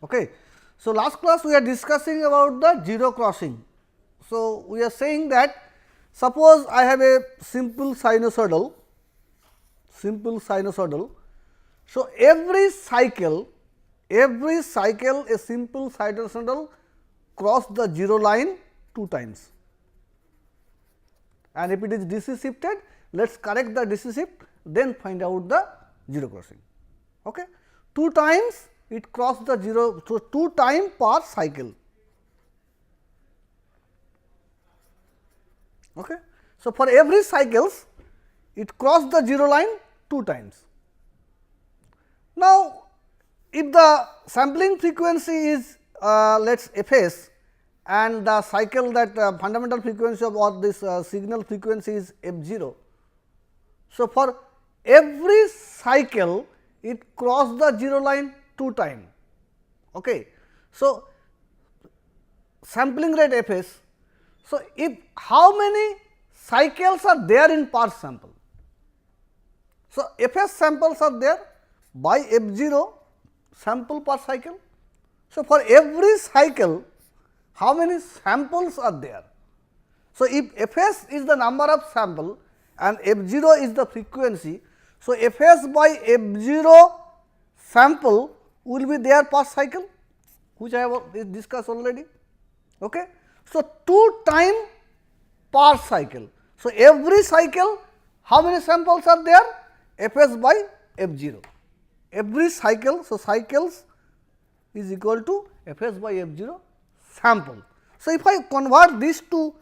Okay. So, last class we are discussing about the zero crossing. So, we are saying that suppose I have a simple sinusoidal. So, every cycle a simple sinusoidal cross the zero line 2 times, and if it is DC shifted, let us correct the DC shift, then find out the zero crossing. Okay. 2 times it crossed the zero, so 2 times per cycle. Okay. So, for every cycles it crossed the zero line 2 times. Now, if the sampling frequency is let us Fs and the cycle that fundamental frequency of all this signal frequency is F0. So, for every cycle it crossed the zero line 2 times. Okay. So, sampling rate Fs. So, if how many cycles are there in per sample? So, Fs samples are there by F0 sample per cycle. So, for every cycle how many samples are there? So, if Fs is the number of sample and F0 is the frequency. So, Fs by F0 sample will be there per cycle, which I have discussed already. Okay. So, 2 times per cycle. So, every cycle how many samples are there? Fs by F0. Every cycle. So, cycles is equal to Fs by F0 sample. So, if I convert this to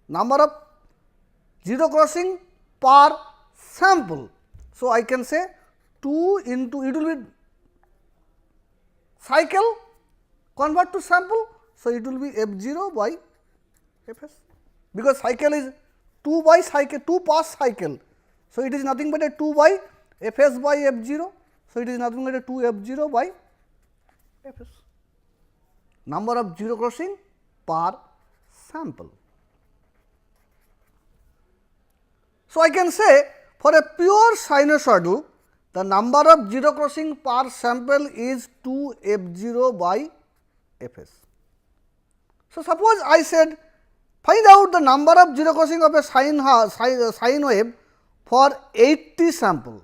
number of zero crossing per sample. So, I can say 2 into it will be cycle convert to sample. So, it will be F0 by Fs, because cycle is 2 by cycle 2 per cycle. So, it is nothing but a 2 by Fs by F0. So, it is nothing but a 2 F0 by Fs, number of zero crossing per sample. So, I can say for a pure sinusoidal the number of zero crossing per sample is 2 F0 by Fs. So, suppose I said find out the number of zero crossing of a sine wave for 80 sample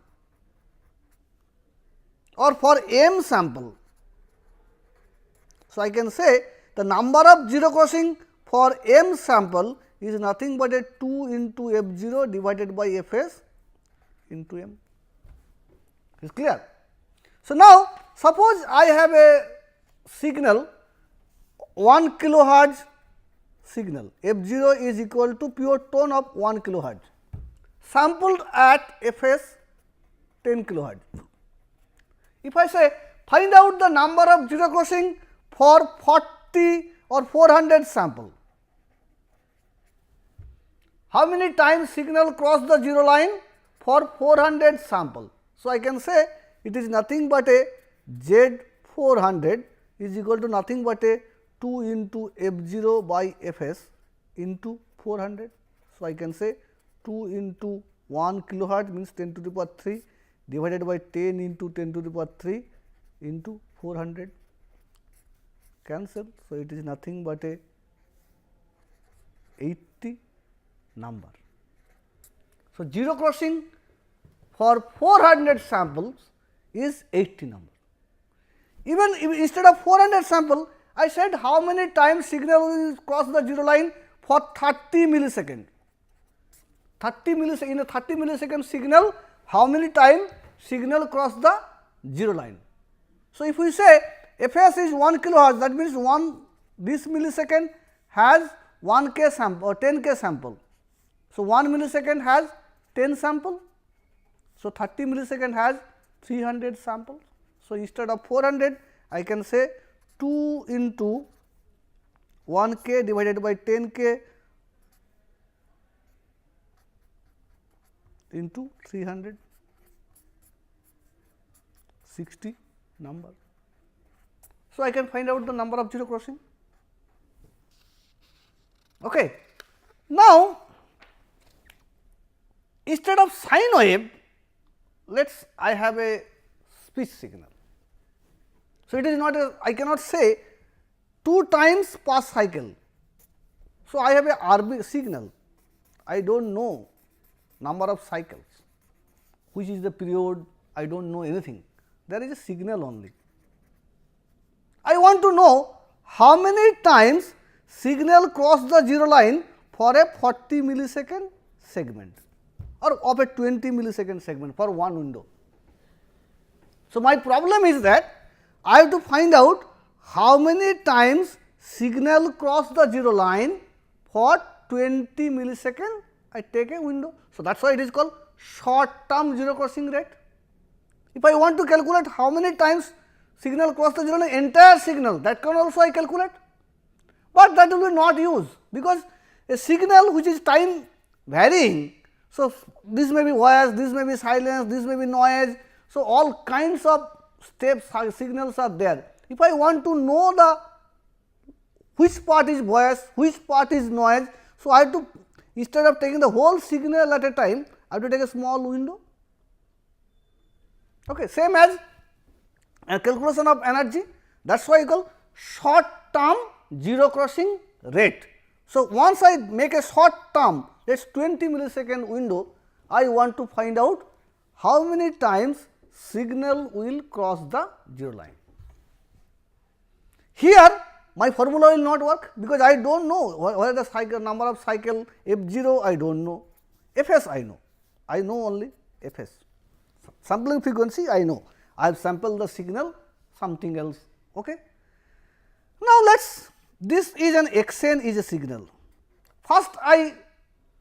or for m sample. So, I can say the number of zero crossing for m sample is nothing but a 2 into F0 divided by Fs into m. Is clear? So, now suppose I have a signal 1 kilohertz signal, F0 is equal to pure tone of 1 kilohertz sampled at Fs 10 kilohertz. If I say find out the number of zero crossing for 40 or 400 sample, how many times signal cross the zero line for 400 sample? So, I can say it is nothing but a Z 400 is equal to nothing but a 2 into F0 by Fs into 400. So, I can say 2 into 1 kilohertz means 10 to the power 3 divided by 10 into 10 to the power 3 into 400, cancel. So, it is nothing but a 80 number. So, zero crossing for 400 samples is 80 number. Even if instead of 400 sample, I said how many times signal will cross the zero line for 30 millisecond. 30 millisecond, in a 30 millisecond signal, how many times signal cross the zero line. So, if we say Fs is 1 kilohertz, that means this millisecond has 1k sample or 10k sample. So, 1 millisecond has 10 sample. So, 30 millisecond has 300 samples. So, instead of 400, I can say 2 into 1k divided by 10k into 300, 60 number. So, I can find out the number of zero crossing. Okay. Now, instead of sine wave, let us I have a speech signal. So, it is not a, I cannot say 2 times per cycle. So, I have a RB signal, I do not know number of cycles, which is the period, I do not know anything, there is a signal only. I want to know how many times signal cross the 0 line for a 40 millisecond segment or of a 20 millisecond segment for one window. So, my problem is that I have to find out how many times signal cross the 0 line for 20 millisecond I take a window. So, that is why it is called short term zero crossing rate. If I want to calculate how many times signal cross the 0 line, entire signal, that can also I calculate, but that will be not used, because a signal which is time varying. So, this may be voice, this may be silence, this may be noise. So, all kinds of steps signals are there. If I want to know the which part is voice, which part is noise, so I have to, instead of taking the whole signal at a time, I have to take a small window. Okay. Same as a calculation of energy, that is why I call short term zero crossing rate. So, once I make a short term, let us 20 millisecond window, I want to find out how many times signal will cross the 0 line. Here my formula will not work, because I do not know what is the cycle, number of cycle, F0 I do not know, Fs I know only Fs. Sampling frequency I know, I have sampled the signal something else. Okay. Now, let us, this is an Xn is a signal. First I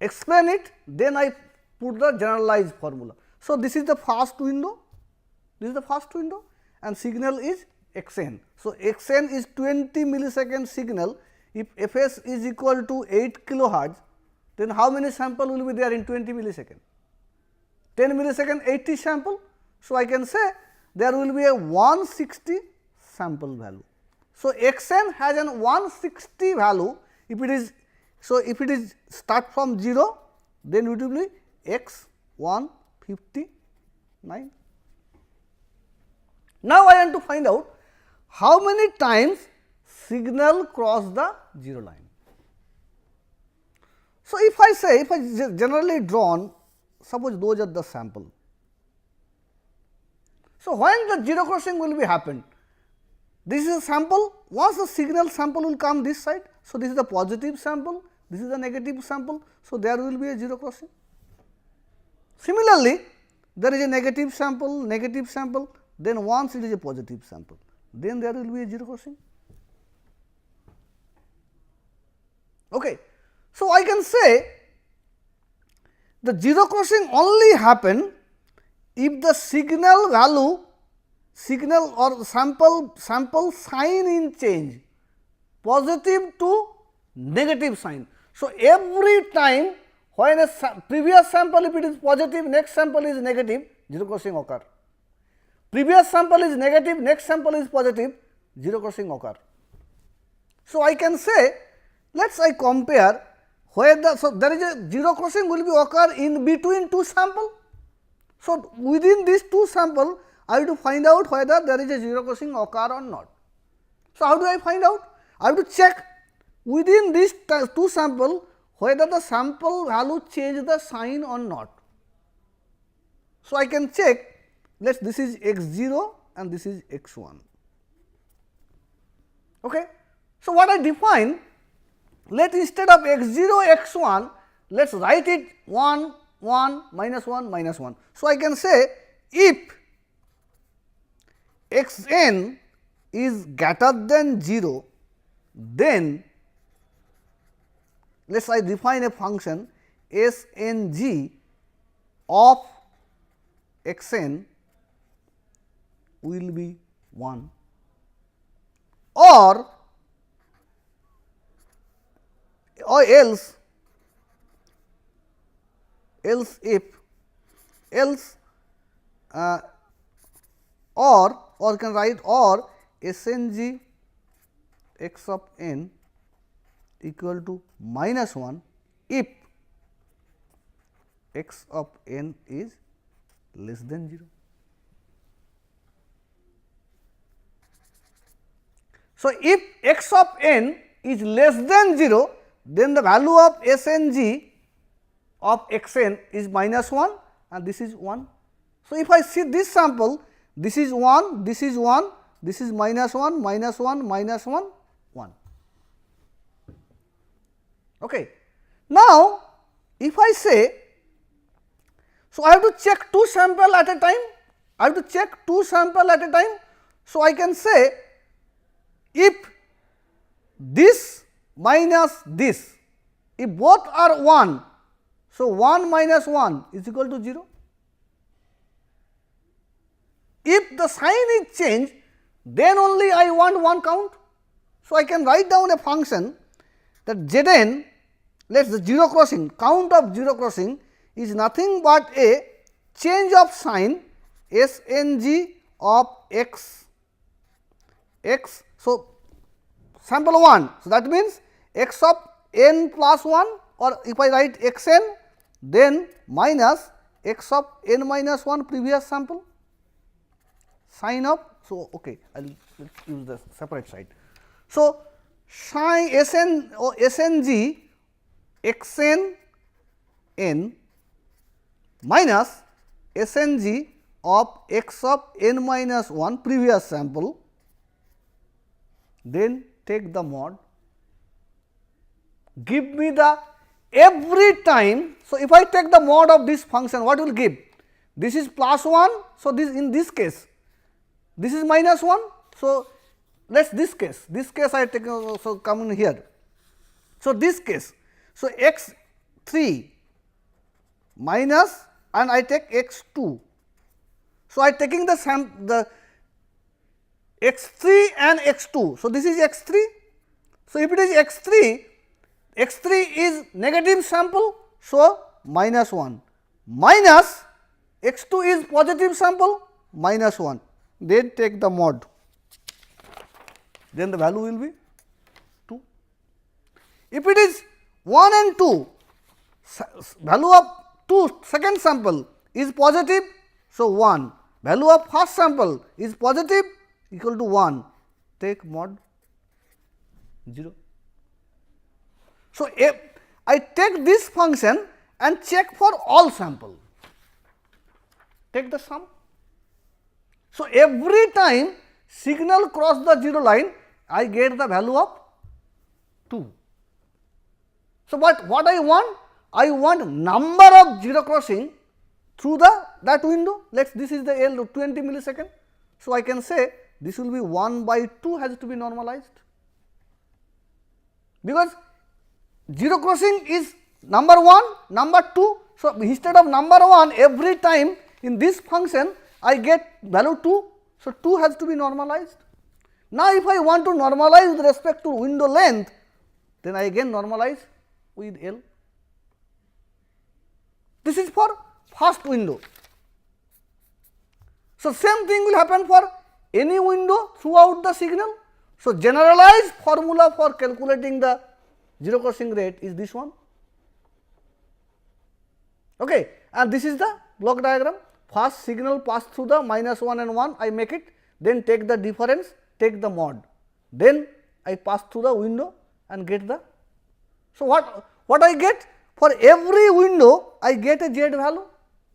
explain it, then I put the generalized formula. So, this is the first window, this is the first window and signal is Xn. So, Xn is 20 millisecond signal. If Fs is equal to 8 kilohertz, then how many sample will be there in 20 millisecond? 10 millisecond 80 sample. So, I can say there will be a 160 sample value. So, Xn has an 160 value. If it is, so if it is start from 0, then it will be x 159. Now, I want to find out how many times signal cross the 0 line. So, if I say, if I generally drawn, suppose those are the sample. So, when the 0 crossing will be happened, this is a sample, once the signal sample will come this side. So, this is the positive sample, this is the negative sample. So, there will be a 0 crossing. Similarly, there is a negative sample, then once it is a positive sample, then there will be a 0 crossing. Okay. So, I can say the 0 crossing only happen if the signal value, signal or sample sign in change positive to negative sign. So, every time when a previous sample, if it is positive, next sample is negative, 0 crossing occur. Previous sample is negative, next sample is positive, 0 crossing occur. So, I can say, let us I compare where the, so there is a 0 crossing will be occur in between two sample. So, within these two sample, I have to find out whether there is a 0 crossing occur or not. So, how do I find out? I have to check within these two sample whether the sample value change the sign or not. So, I can check, let us this is x 0 and this is x 1. Okay. So, what I define, let instead of x 0 x 1, let us write it 1 1 minus 1 minus 1. So, I can say if x n is greater than 0, then let us I define a function s n g of x n will be 1, or else if or can write or s n g x of n equal to minus 1 if x of n is less than 0. So, if x of n is less than 0, then the value of Sng of x n is minus 1 and this is 1. So, if I see this sample, this is 1, this is 1, this is minus 1, minus 1, minus 1, 1. Okay. Now, if I say, so I have to check 2 sample at a time, I have to check 2 sample at a time. So, I can say if this minus this, if both are 1, so 1 minus 1 is equal to 0. If the sign is changed, then only I want one count. So, I can write down a function that Zn, let us the 0 crossing, count of 0 crossing is nothing but a change of sign Sng of x. So, sample 1. So, that means x of n plus 1, or if I write x n, then minus x of n minus 1 previous sample sign of. So, okay, I will use the separate side. So, sign Sn or Sng x n n minus Sng of x of n minus 1 previous sample, then take the mod, give me the every time. So, if I take the mod of this function, what will give? This is plus 1. So, this in this case, this is minus 1. So, let us this case I take, so come in here. So, this case, so x 3 minus and I take x 2. So, I taking the x 3 and x 2. So, this is x 3. So, if it is x 3 is negative sample. So, minus 1 minus x 2 is positive sample minus 1, then take the mod, then the value will be 2. If it is 1 and 2, value of 2 second sample is positive. So, 1, value of first sample is positive equal to 1, take mod 0. So, if I take this function and check for all sample, take the sum. So, every time signal cross the 0 line, I get the value of 2. So, but what I want? I want number of 0 crossing through that window. Let us, this is the L 20 millisecond. So, I can say this will be 1 by 2 has to be normalized, because 0 crossing is number 1, number 2. So, instead of number 1, every time in this function I get value 2. So, 2 has to be normalized. Now, if I want to normalize with respect to window length, then I again normalize with L. This is for first window. So, same thing will happen for any window throughout the signal. So, generalized formula for calculating the 0 crossing rate is this one. Okay. And this is the block diagram. First signal pass through the minus 1 and 1, I make it, then take the difference, take the mod, then I pass through the window and get the. So, what I get? For every window I get a z value.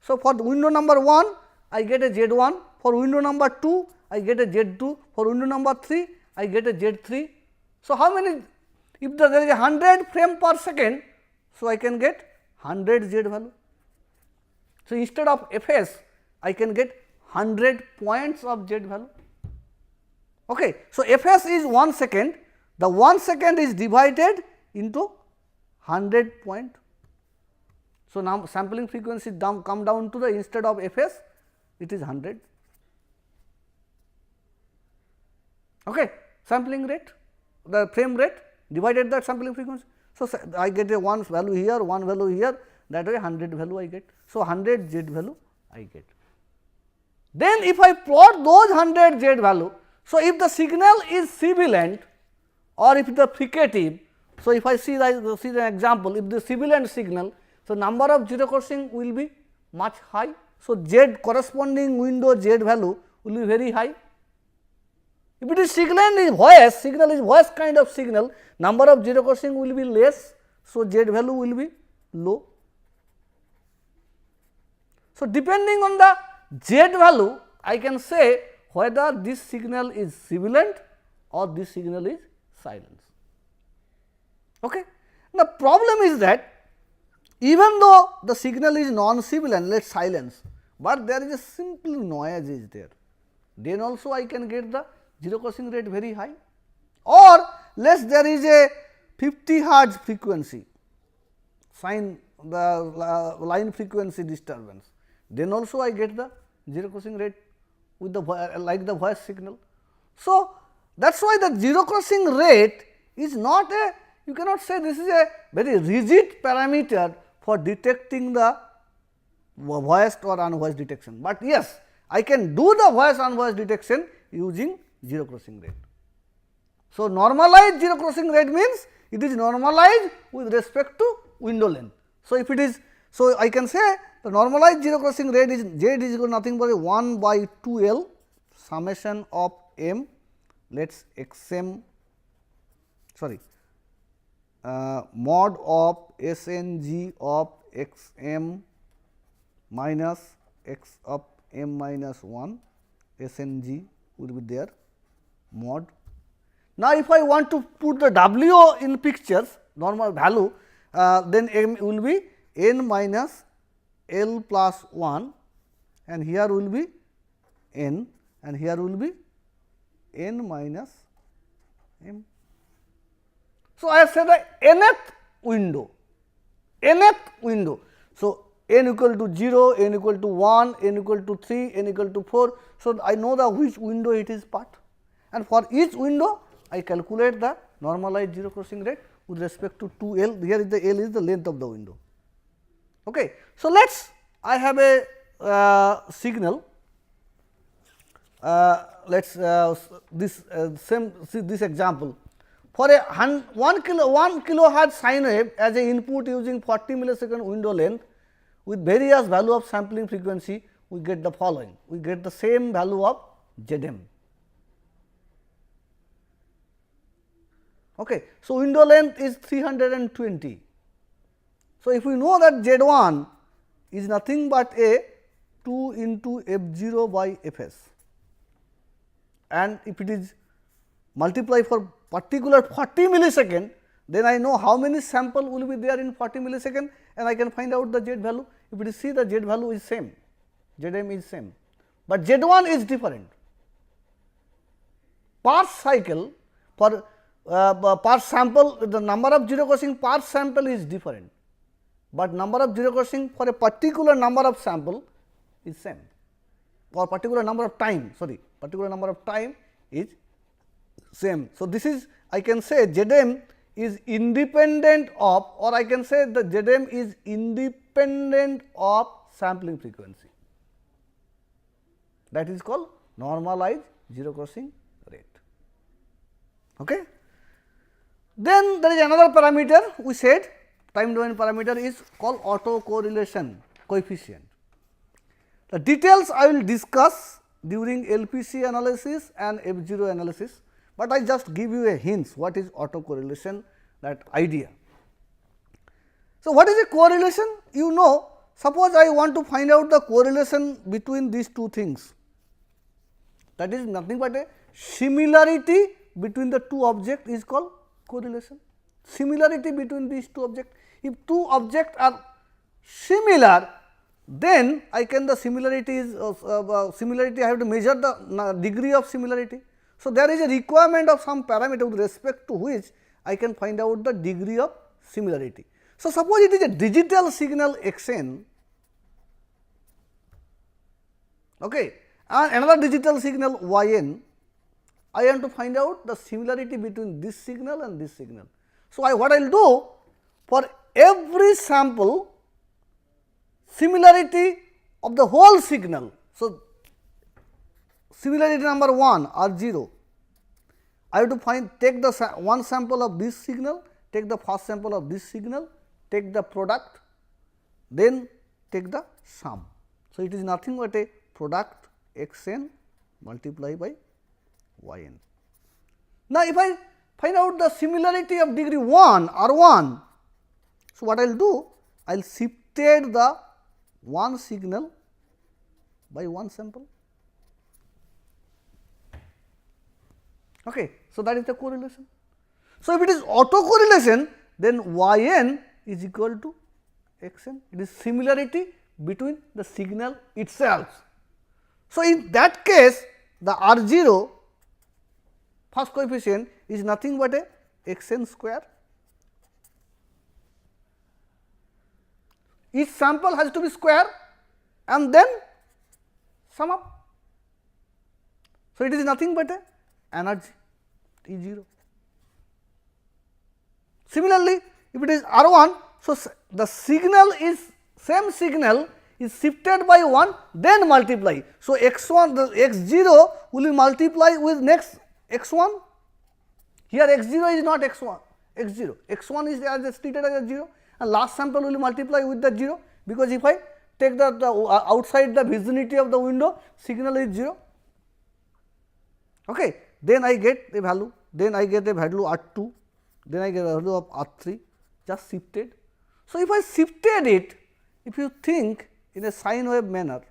So, for window number 1 I get a z1, for window number 2 I get a z2, for window number 3 I get a z3. So, how many? If there is a 100 frame per second, so I can get 100 z value. So, instead of Fs, I can get 100 points of z value. Okay. So, Fs is 1 second, the 1 second is divided into 100 point. So, now sampling frequency come down to the, instead of Fs, it is 100. Okay. Sampling rate, the frame rate divided that sampling frequency. So, I get a 1 value here, 1 value here, that way 100 value I get. So, 100 z value I get. Then if I plot those 100 z value, so if the signal is sibilant or if the fricative, so if I see the example, if the sibilant signal, so number of 0 crossing will be much high. So, z corresponding window z value will be very high. If it is signal is voice kind of signal, number of zero crossing will be less, so Z value will be low. So, depending on the Z value, I can say whether this signal is sibilant or this signal is silence. Okay. The problem is that even though the signal is non-sibilant, let us silence, but there is a simple noise is there, then also I can get the zero crossing rate very high, or less there is a 50 hertz frequency, sine the line frequency disturbance, then also I get the zero crossing rate with the like the voice signal. So, that is why the zero crossing rate is not a, you cannot say this is a very rigid parameter for detecting the voiced or unvoiced detection, but yes, I can do the voice unvoiced detection using zero crossing rate. So, normalized zero crossing rate means it is normalized with respect to window length. So, if it is, so I can say the normalized zero crossing rate is Z is equal to nothing but 1 by 2 L summation of m, let us x m sorry mod of S n g of x m minus x of m minus 1 S n g will be there mod. Now, if I want to put the W in pictures normal value, then m will be n minus L plus 1 and here will be n and here will be n minus m. So, I have said the nth window, nth window. So, n equal to 0, n equal to 1, n equal to 3, n equal to 4. So, I know the which window it is part, and for each window I calculate the normalized zero crossing rate with respect to 2 L. Here is the L is the length of the window. Okay. So, let us I have a signal, let us see this example. For a 1 kilohertz sine wave as a input using 40 millisecond window length with various value of sampling frequency, we get the following, we get the same value of Zm. Okay. So, window length is 320. So, if we know that Z1 is nothing but a 2 into f0 by fs, and if it is multiplied for particular 40 millisecond, then I know how many sample will be there in 40 millisecond and I can find out the Z value. If it is see the Z value is same, Zm is same, but Z1 is different. Per cycle for per sample, the number of zero crossing per sample is different, but number of zero crossing for a particular number of sample is same, or particular number of time, sorry, particular number of time is same. So, this is I can say Zm is independent of, or I can say the Zm is independent of sampling frequency, that is called normalized zero crossing rate. Okay. Then there is another parameter we said, time domain parameter is called autocorrelation coefficient. The details I will discuss during LPC analysis and F0 analysis, but I just give you a hint what is autocorrelation, that idea. So, what is a correlation? You know, suppose I want to find out the correlation between these two things, that is nothing but a similarity between the two objects is called correlation. Similarity between these two objects, if two objects are similar, then I can the similarity is similarity I have to measure the degree of similarity. So, there is a requirement of some parameter with respect to which I can find out the degree of similarity. So, suppose it is a digital signal xn, okay, and another digital signal yn, I want to find out the similarity between this signal and this signal. So, what I will do, for every sample similarity of the whole signal. So, similarity number 1 or 0, I have to take the one sample of this signal, take the first sample of this signal, take the product, then take the sum. So, it is nothing but a product x n multiplied by y n. Now, if I find out the similarity of degree 1 R1, so what I will do? I will shifted the one signal by one sample. Okay. So, that is the correlation. So, if it is autocorrelation, then yn is equal to xn. It is similarity between the signal itself. So, in that case, the R0 first coefficient is nothing but a xn square. Each sample has to be square and then sum up. So, it is nothing but a energy E0. Similarly, if it is R1, so the signal is same signal is shifted by 1 then multiply. So, x1 the x0 will be multiply with next x1. Here x0 is not x1 x0, x1 is as treated as a 0 and last sample will multiply with the 0, because if I take the outside the vicinity of the window, signal is 0. Okay. Then I get a value, then I get a value R2, then I get a value of R3 just shifted. So, if I shifted it, if you think in a sine wave manner,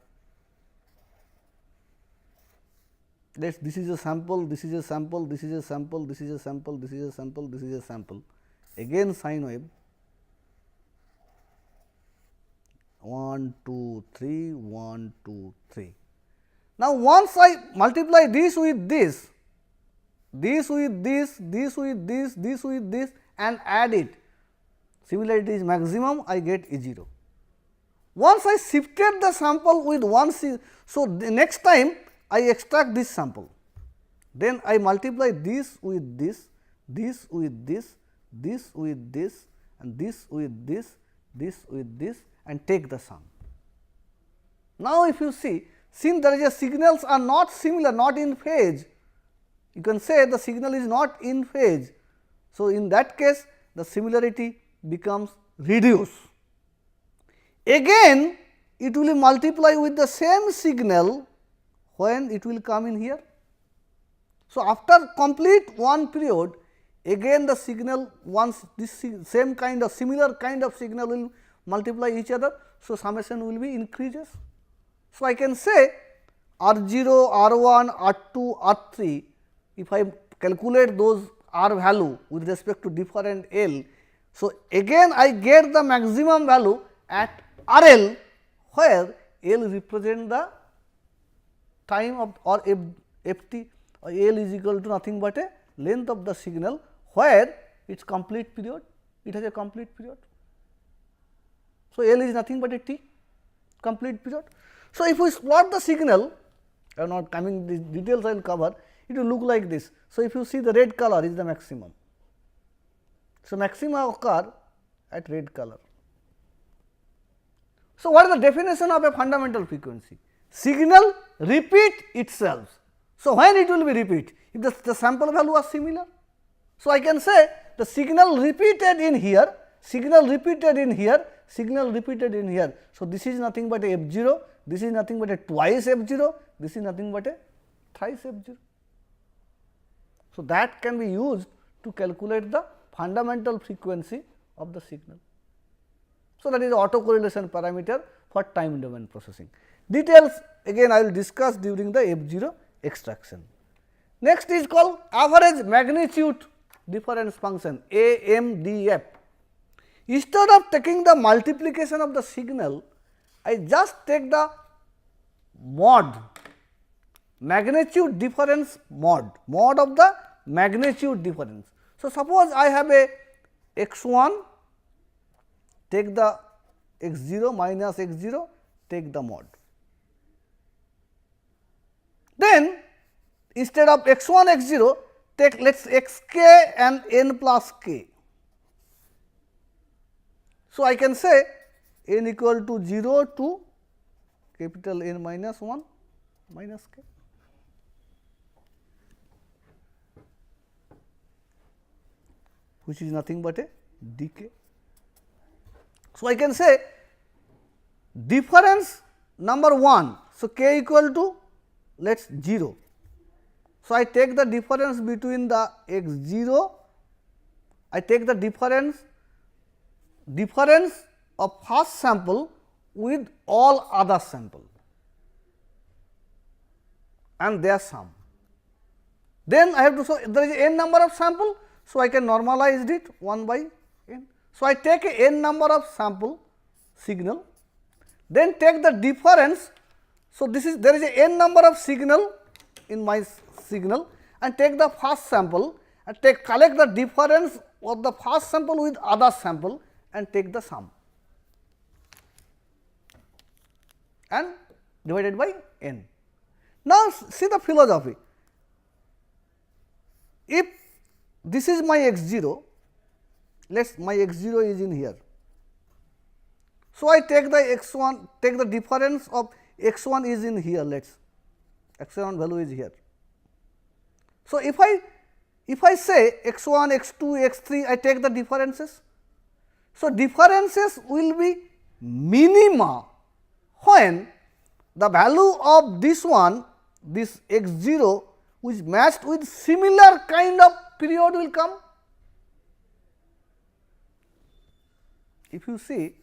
this is a sample, this is a sample, this is a sample, this is a sample, this is a sample, this is a sample, again sine wave 1, 2, 3, 1, 2, 3. Now, once I multiply this with this with this, this with this, this with this and add it, similarity is maximum, I get E0. Once I shifted the sample with one, so the next time I extract this sample, then I multiply this with this, this with this, this with this and this with this, this with this and take the sum. Now, if you see, since there is a signals are not similar, not in phase, you can say the signal is not in phase. So, in that case the similarity becomes reduced. Again it will multiply with the same signal when it will come in here. So, after complete one period, again the signal, once this same kind of similar kind of signal will multiply each other. So, summation will be increases. So, I can say R0, R1, R2, R3, if I calculate those R value with respect to different L. So, again I get the maximum value at RL, where L represent the time of or ft, or L is equal to nothing but a length of the signal, where its complete period, it has a complete period. So, L is nothing but a t, complete period. So, if we plot the signal, I am not coming these details I will cover, it will look like this. So, if you see the red color is the maximum. So, maxima occur at red color. So, what is the definition of a fundamental frequency? Signal repeat itself. So, when it will be repeat? If the sample value are similar. So, I can say the signal repeated in here, signal repeated in here, signal repeated in here. So, this is nothing but a f0, this is nothing but a twice f0, this is nothing but a thrice f0. So, that can be used to calculate the fundamental frequency of the signal. So, that is the autocorrelation parameter for time domain processing. Details again I will discuss during the f0 extraction. Next is called average magnitude difference function, AMDF. Instead of taking the multiplication of the signal, I just take the mod, magnitude difference mod of the magnitude difference. So, suppose I have a x1, take the x0 minus x0, take the mod. Then instead of x1 x0, take let us xk and n plus k. So, I can say n equal to 0 to capital N minus 1 minus k. Which is nothing but a dk. So, I can say difference number 1. So, k equal to let us 0. So, I take the difference between the x 0, I take the difference of first sample with all other sample and their sum. Then I have to show there is n number of sample. So, I can normalize it 1 by n. So, I take a n number of sample signal, then take the difference. So, this is there is a n number of signal in my signal and take the first sample and collect the difference of the first sample with other sample and take the sum and divided by n. Now, see the philosophy. If this is my x 0, my x 0 is in here. So, I take the x 1, take the difference of x 1 is in here, x 1 value is here. So, if I say x 1, x 2, x 3, I take the differences. So, differences will be minima when the value of this one, this x 0 which matched with similar kind of period will come. If you see,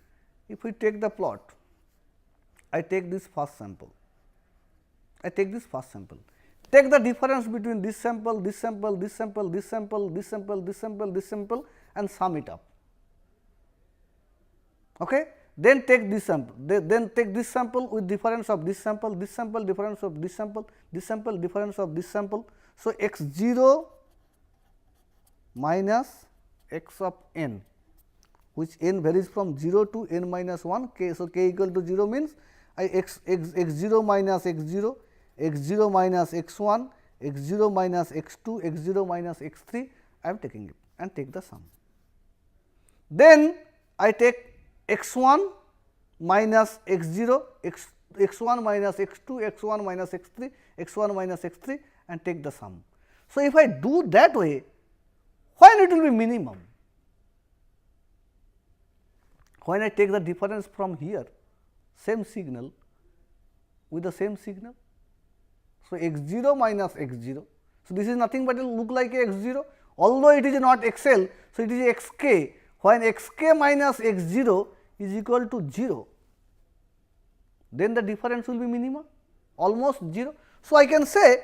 if we take the plot, I take this first sample, take the difference between this sample, this sample, this sample, this sample, this sample, this sample, this sample and sum it up. Okay? Then take this sample, then take this sample with difference of this sample, difference of this sample, difference of this sample. So, x 0 minus x of n, which n varies from 0 to n minus 1 k. So, k equal to 0 means x 0 minus x 0, x 0 minus x 1, x 0 minus x 2, x 0 minus x 3, I am taking it and take the sum. Then I take x 1 minus x 0, x 1 minus x 2, x 1 minus x 3, x 1 minus x 3 and take the sum. So, if I do that way, when it will be minimum? When I take the difference from here, same signal with the same signal. So, x 0 minus x 0. So, this is nothing but it will look like x 0, although it is not x l. So, it is x k, when x k minus x 0 is equal to 0, then the difference will be minima, almost 0. So, I can say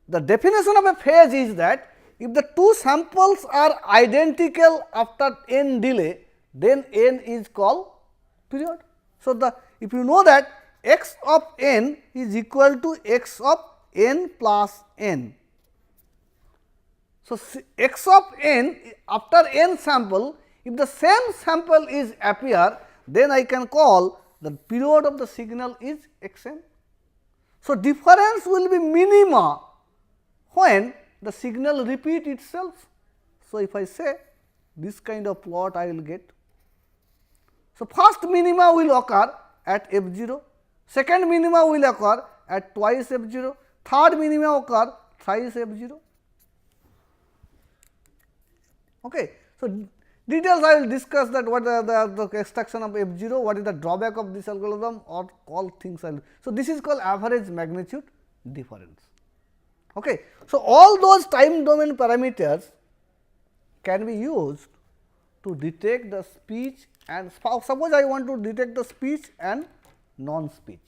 the definition of a phase is that if the two samples are identical after n delay, then n is called period. So, if you know that x of n is equal to x of n plus n. So, x of n after n sample, if the same sample is appear, then I can call the period of the signal is x n. So, difference will be minima when the signal repeat itself. So, if I say this kind of plot I will get. So, first minima will occur at f 0, second minima will occur at twice f 0, third minima occur thrice f 0. Okay. So, details I will discuss that what the extraction of f 0, what is the drawback of this algorithm or all things I will. So, this is called average magnitude difference. Okay. So, all those time domain parameters can be used to detect the speech and suppose I want to detect the speech and non-speech.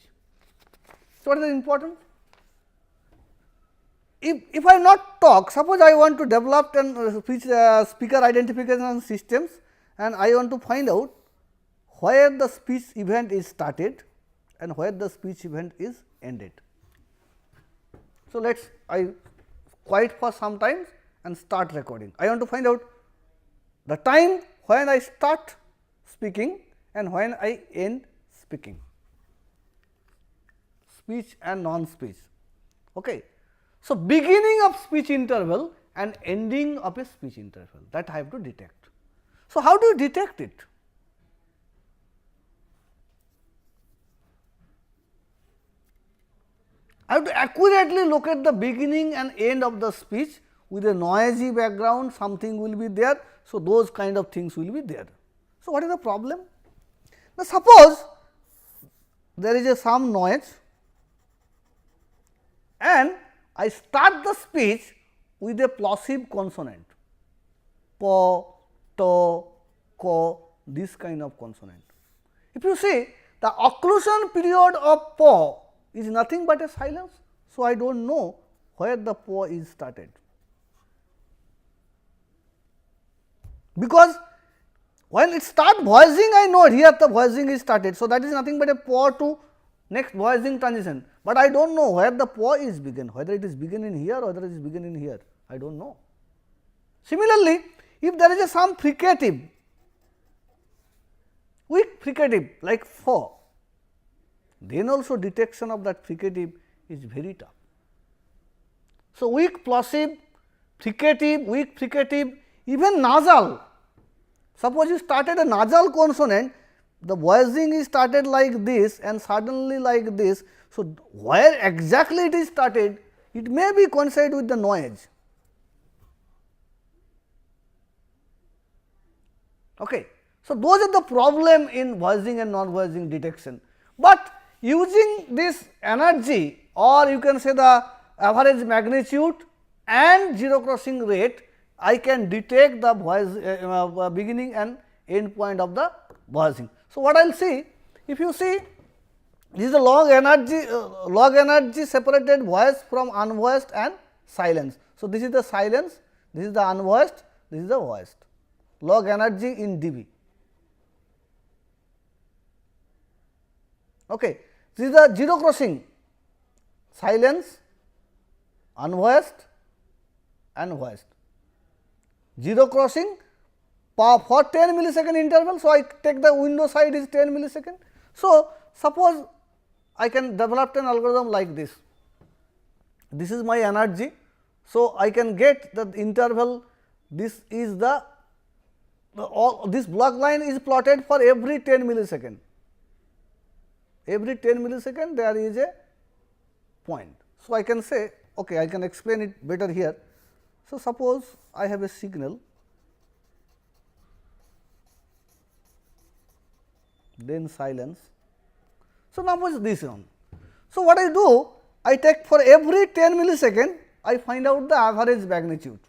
So, what is important? If I not talk, suppose I want to develop an speaker identification systems and I want to find out where the speech event is started and where the speech event is ended. So, let us I quiet for some time and start recording. I want to find out the time when I start speaking and when I end speaking, speech and non-speech. Okay. So, beginning of speech interval and ending of a speech interval, that I have to detect. So, how do you detect it? I have to accurately locate the beginning and end of the speech with a noisy background, something will be there. So, those kind of things will be there. So, what is the problem? Now, suppose there is some noise and I start the speech with a plosive consonant, po, to, ko, this kind of consonant. If you see, the occlusion period of po is nothing but a silence. So, I do not know where the po is started, because when it start voicing, I know here the voicing is started. So, that is nothing but a po to next voicing transition, but I do not know where the po is begin, whether it is begin in here or whether it is begin in here, I do not know. Similarly, if there is a some fricative, weak fricative like fo, then also detection of that fricative is very tough. So, weak plosive, fricative, weak fricative, even nasal. Suppose you started a nasal consonant, the voicing is started like this and suddenly like this. So, where exactly it is started, it may be coincide with the noise. Okay. So, those are the problem in voicing and non-voicing detection, but using this energy, or you can say the average magnitude and zero crossing rate, I can detect the voice beginning and end point of the voicing. So, what I will see, if you see, this is the log energy separated voice from unvoiced and silence. So, this is the silence, this is the unvoiced, this is the voiced, log energy in dB. Okay. This is the zero crossing, silence, unvoiced and voiced. Zero crossing for 10 millisecond interval. So, I take the window side is 10 millisecond. So, suppose I can develop an algorithm like this. This is my energy. So, I can get the interval, this is this block line is plotted for every 10 millisecond. Every 10 millisecond there is a point. So, I can say, okay, I can explain it better here. So, suppose I have a signal, then silence. So, now suppose this one. So, what I do? I take for every 10 millisecond, I find out the average magnitude,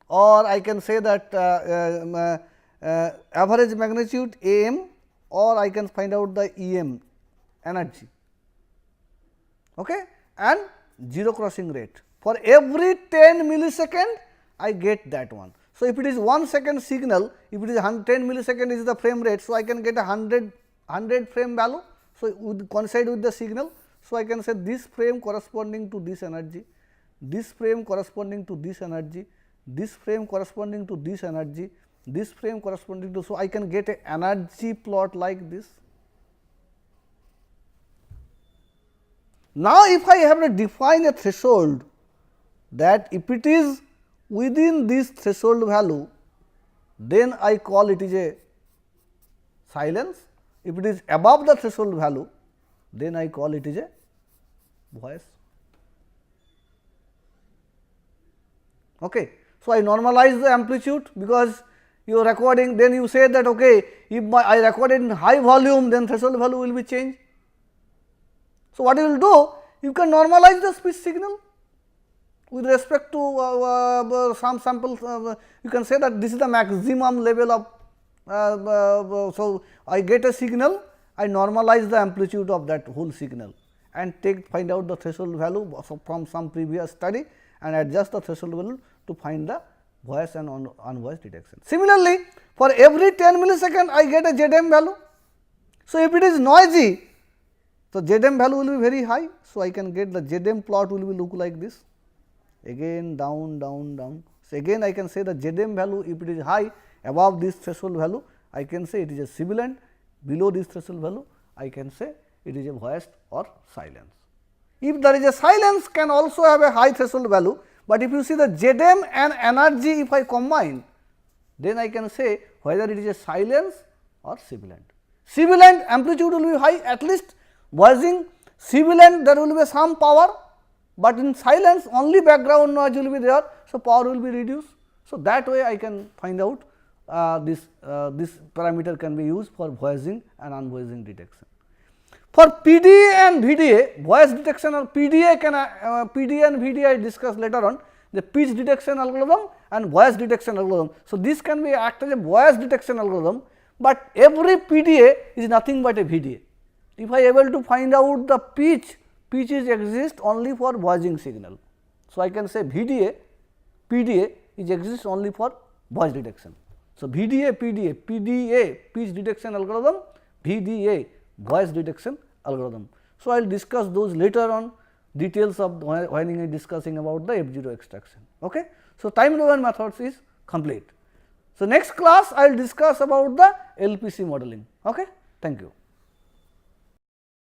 or I can say that average magnitude AM, or I can find out the EM energy, okay, and zero crossing rate. For every 10 millisecond, I get that one. So, if it is 1 second signal, if it is 10 millisecond is the frame rate. So, I can get a 100 frame value. So, it would coincide with the signal. So, I can say this frame corresponding to this energy, this frame corresponding to this energy, this frame corresponding to this energy, this frame corresponding to. So, I can get a energy plot like this. Now, if I have to define a threshold, that if it is within this threshold value, then I call it is a silence. If it is above the threshold value, then I call it is a voice. Okay. So, I normalize the amplitude, because you are recording, then you say that okay, if I recorded in high volume, then threshold value will be changed. So, what you will do? You can normalize the speech signal with respect to some samples. You can say that this is the maximum level of. So, I get a signal, I normalize the amplitude of that whole signal and find out the threshold value from some previous study and adjust the threshold value to find the voice and unvoiced detection. Similarly, for every 10 millisecond, I get a ZM value. So, if it is noisy, so ZM value will be very high. So, I can get the ZM plot will be look like this, again down, down, down. So, again I can say the ZM value, if it is high above this threshold value, I can say it is a sibilant, below this threshold value, I can say it is a voiced or silence. If there is a silence, can also have a high threshold value, but if you see the ZM and energy, if I combine, then I can say whether it is a silence or sibilant. Sibilant amplitude will be high, at least voicing sibilant there will be some power, but in silence only background noise will be there. So, power will be reduced. So, that way I can find out this parameter can be used for voicing and unvoicing detection. For PDA and VDA, voice detection or PDA PDA and VDA I discuss later on, the pitch detection algorithm and voice detection algorithm. So, this can be act as a voice detection algorithm, but every PDA is nothing but a VDA. If I able to find out the pitch is exist only for voicing signal. So, I can say VDA, PDA is exist only for voice detection. So, VDA, PDA pitch detection algorithm, VDA voice detection algorithm. So, I will discuss those later on, details of when I am discussing about the F0 extraction. Okay. So, time domain methods is complete. So, next class I will discuss about the LPC modeling. Okay. Thank you.